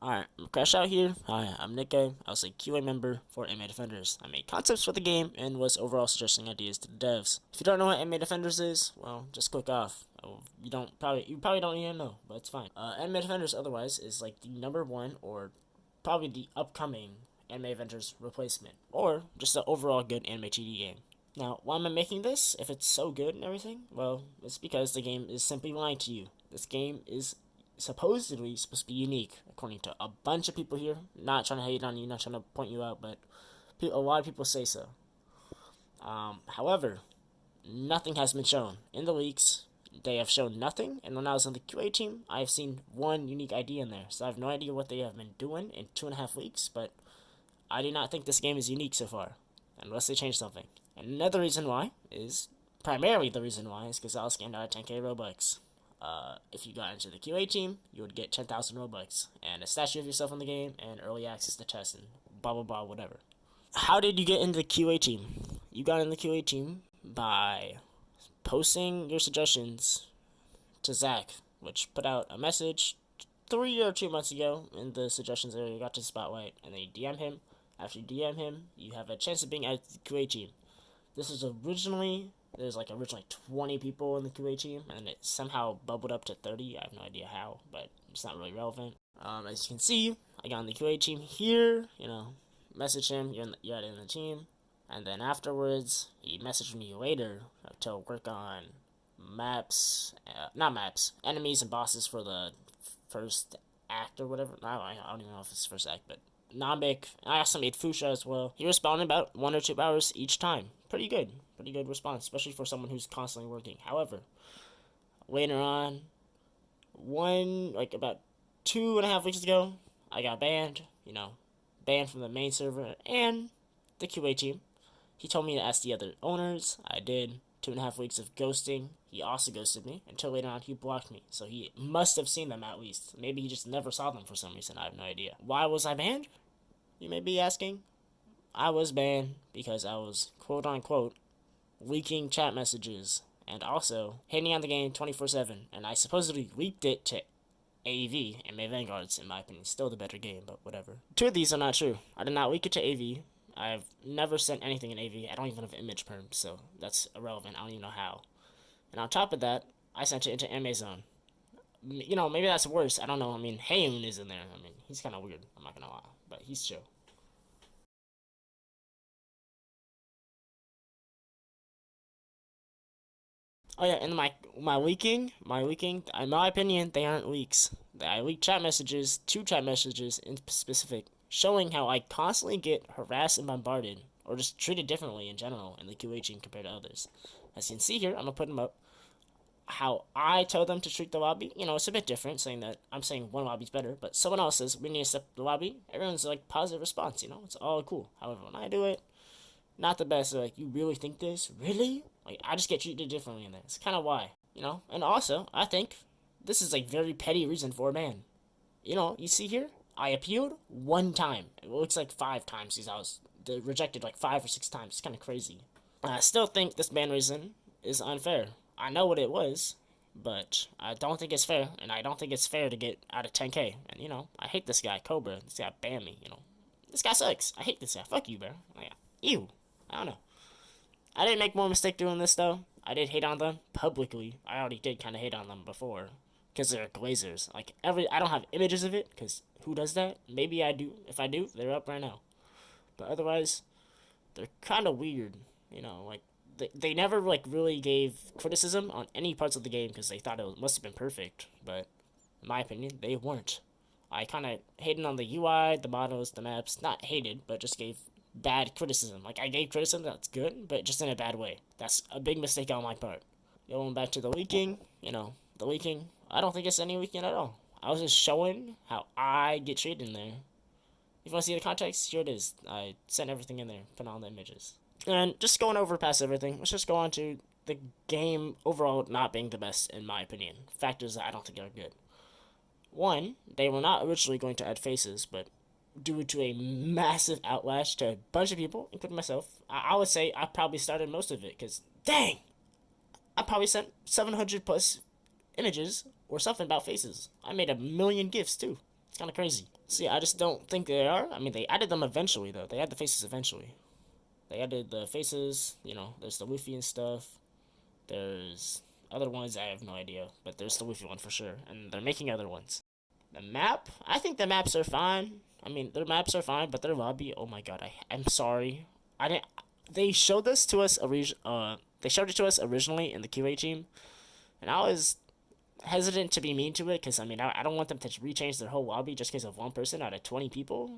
Alright, Crash out here. Hi, I'm Nickay. I was a QA member for MA Defenders. I made concepts for the game and was overall suggesting ideas to the devs. If you don't know what MA Defenders is, well, just click off. You probably don't even know, but it's fine. MA Defenders otherwise is like the #1 or probably the upcoming Anime Avengers replacement, or just an overall good anime TD game. Now, why am I making this if it's so good and everything? Well, it's because the game is simply lying to you. This game is supposedly supposed to be unique, according to a bunch of people here. Not trying to hate on you, not trying to point you out, but a lot of people say so. However, nothing has been shown in the leaks. They have shown nothing, and when I was on the QA team, I have seen one unique idea in there. So I have no idea what they have been doing in 2.5 weeks, but I do not think this game is unique so far, unless they change something. And another reason why is, primarily the reason why, is because I was scammed out of 10k Robux. If you got into the QA team, you would get 10,000 Robux, and a statue of yourself in the game, and early access to tests, and blah blah blah, whatever. How did you get into the QA team? You got in the QA team by posting your suggestions to Zach, which put out a message 3 or 2 months ago in the suggestions area. You got to Spotlight, and then you DM him. After you DM him, you have a chance of being added to the QA team. This is originally 20 people in the QA team, and it somehow bubbled up to 30. I have no idea how, but it's not really relevant. As you can see, I got on the QA team here. Message him. You're in the team, and then afterwards, he messaged me later to work on enemies and bosses for the first act or whatever. I don't even know if it's first act, but Nambik. I also made Fuchsia as well. He responded about 1 or 2 hours each time. Pretty good response, especially for someone who's constantly working. However, later on, about 2.5 weeks ago, I got banned. Banned from the main server and the QA team. He told me to ask the other owners. I did. 2.5 weeks of ghosting. He also ghosted me until later on he blocked me. So he must have seen them at least. Maybe he just never saw them for some reason. I have no idea. Why was I banned? You may be asking. I was banned because I was quote unquote leaking chat messages and also hating on the game 24/7. And I supposedly leaked it to AV and May Vanguards, in my opinion. Still the better game, but whatever. 2 of these are not true. I did not leak it to AV. I've never sent anything in AV. I don't even have image perm, so that's irrelevant. I don't even know how. And on top of that, I sent it into Amazon. Maybe that's worse. I don't know. I mean, Hayun is in there. I mean, he's kind of weird. I'm not gonna lie, but he's chill. Oh yeah, and my leaking, in my opinion, they aren't leaks. I leaked chat messages, 2 chat messages in specific, showing how I constantly get harassed and bombarded, or just treated differently in general in the QA team compared to others. As you can see here, I'm gonna put them up. How I tell them to treat the lobby, it's a bit different, saying that I'm saying one lobby's better, but someone else says we need to step the lobby. Everyone's like positive response, it's all cool. However, when I do it, not the best. They're like, you really think this? Really? Like, I just get treated differently in there. It's kind of why, And also, I think this is a very petty reason for a ban. You see here, I appealed 1 time. It looks like 5 times because I was rejected like 5 or 6 times. It's kind of crazy. I still think this ban reason is unfair. I know what it was, but I don't think it's fair, and I don't think it's fair to get out of 10k. And I hate this guy, Cobra. This guy banned me. This guy sucks. I hate this guy. Fuck you, bro. Like, ew. I don't know. I didn't make more mistake doing this though. I did hate on them publicly. I already did kind of hate on them before, because they're glazers. I don't have images of it, because who does that? Maybe I do. If I do, they're up right now. But otherwise, they're kind of weird. They never really gave criticism on any parts of the game because they thought it must have been perfect. But in my opinion, they weren't. I kind of hated on the UI, the models, the maps. Not hated, but just gave bad criticism. I gave criticism that's good, but just in a bad way. That's a big mistake on my part. Going back to the leaking, the leaking, I don't think it's any leaking at all. I was just showing how I get treated in there. If you want to see the context, here it is. I sent everything in there, put on the images. And just going over past everything, let's just go on to the game overall not being the best, in my opinion. Factors that I don't think are good. 1, they were not originally going to add faces, but due to a massive outlash to a bunch of people, including myself, I would say I probably started most of it, because, dang! I probably sent 700 plus images or something about faces. I made a million GIFs, too. It's kind of crazy. See, I just don't think they are. I mean, they added them eventually, though. They added the faces eventually. They added the faces, there's the Luffy and stuff. There's other ones, I have no idea. But there's the Luffy one for sure. And they're making other ones. The map? I think the maps are fine. I mean, their maps are fine, but their lobby, oh my god, I'm sorry. I didn't. They showed this to us. They showed it to us originally in the QA team, and I was hesitant to be mean to it because I don't want them to rechange their whole lobby just because of one person out of 20 people,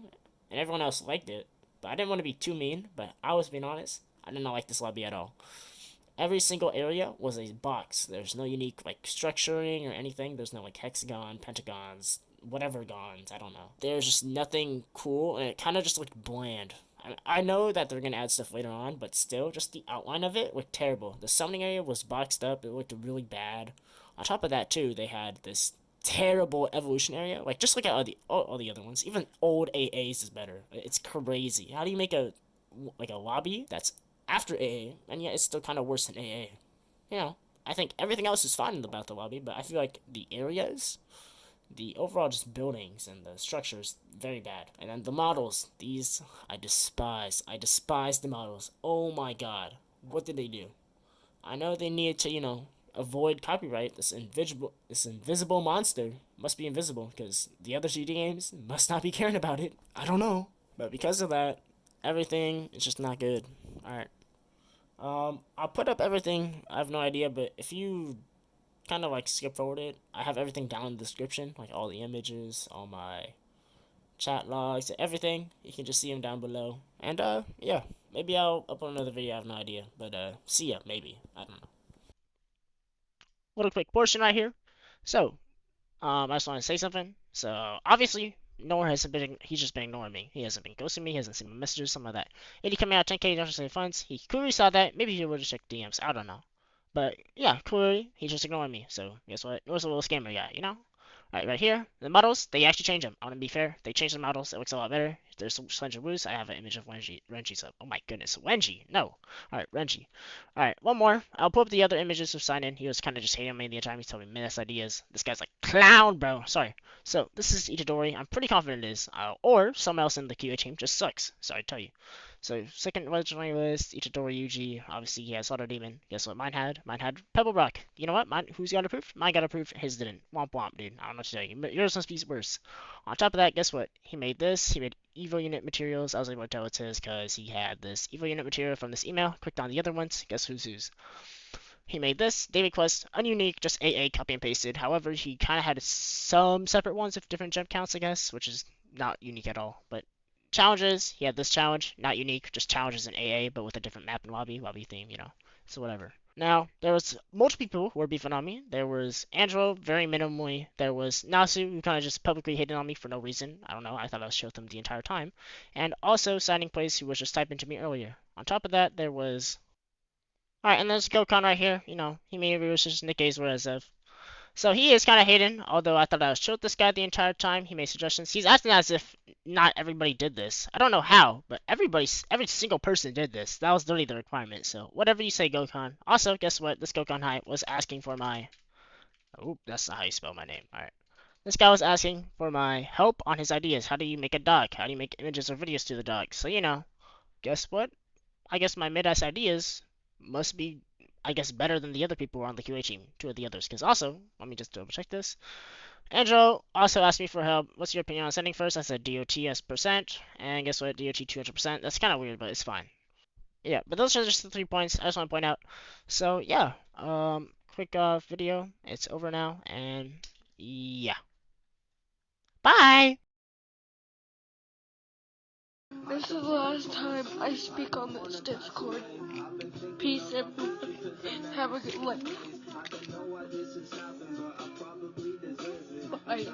and everyone else liked it. But I didn't want to be too mean. But I was being honest. I did not like this lobby at all. Every single area was a box. There's no unique like structuring or anything. There's no like hexagon, pentagons, whatever gons. I don't know. There's just nothing cool, and it kind of just looked bland. I know that they're gonna add stuff later on, but still, just the outline of it looked terrible. The summoning area was boxed up. It looked really bad. On top of that, too, they had this terrible evolution area. Like just look at all the other ones. Even old AAs is better. It's crazy. How do you make a lobby that's after AA, and yet it's still kind of worse than AA? I think everything else is fine about the lobby, but I feel like the areas, the overall just buildings and the structures, very bad. And then the models, these I despise. I despise the models. Oh my god, what did they do? I know they needed to, avoid copyright. This invisible monster must be invisible because the other CD games must not be caring about it. I don't know, but because of that, everything is just not good. All right. I'll put up everything. I have no idea, but if you kind of like skip forward it, I have everything down in the description, like all the images, all my chat logs, everything. You can just see them down below. And yeah, maybe I'll upload another video. I have no idea, but see ya, maybe. I don't know. Little quick portion right here. So, I just want to say something. So, obviously, Noah hasn't been, he's just been ignoring me. He hasn't been ghosting me, he hasn't seen my messages, something like that. 80 coming out, 10k, don't say funds. He clearly saw that. Maybe he would have checked DMs. I don't know. But, yeah, clearly, he's just ignoring me. So, guess what? Noah's a little scammer guy? Alright, right here, the models, they actually changed them. I want to be fair. They changed the models. It looks a lot better. There's some Slender Woos. I have an image of Renji's up. Oh my goodness. Wenji. No. Alright, Renji. Alright, one more. I'll pull up the other images of sign in. He was kind of just hating on me the entire time. He's telling me minus ideas. This guy's like, clown, bro. Sorry. So, this is Itadori. I'm pretty confident it is. Or someone else in the QA team just sucks. Sorry to tell you. So, second legendary list, Itadori Yuji. Obviously, he has Slaughter Demon. Guess what mine had? Mine had Pebble Rock. You know what? Who's got approved? Mine got approved. His didn't. Womp womp, dude. I don't know what to tell you. But yours must be worse. On top of that, guess what? He made this. He made Evo Unit materials. I was able to tell it's his because he had this Evo Unit material from this email. Clicked on the other ones. Guess who's? He made this. Daily Quest. Ununique. Just AA copy and pasted. However, he kind of had some separate ones with different gem counts, I guess, which is not unique at all. But challenges, he had this challenge, not unique, just challenges in AA, but with a different map and lobby theme. So whatever. Now, there was multiple people who were beefing on me. There was Angelo, very minimally. There was Nasu, who kind of just publicly hated on me for no reason. I don't know, I thought I was with them the entire time. And also Signing Place, who was just typing to me earlier. On top of that, there was... Alright, and there's Gokon right here. He made just Nickay's word as of. So he is kind of hating, although I thought I was chill with this guy the entire time. He made suggestions. He's acting as if not everybody did this. I don't know how, but every single person did this. That was literally the requirement. So whatever you say, Gokon. Also, guess what? This Gokon High was asking for my... Oh, that's not how you spell my name. Alright. This guy was asking for my help on his ideas. How do you make a dog? How do you make images or videos to the dog? So, guess what? I guess my mid-ass ideas must be, I guess, better than the other people who are on the QA team. Two of the others. Because also, let me just double check this. Angelo also asked me for help. What's your opinion on sending first? I said DOT as percent. And guess what? DOT 200%. That's kind of weird, but it's fine. Yeah, but those are just the 3 points I just want to point out. So, yeah. Quick video. It's over now. And, yeah. Bye! This is the last time I speak on this Discord. Peace, everyone. Have a good life. Bye.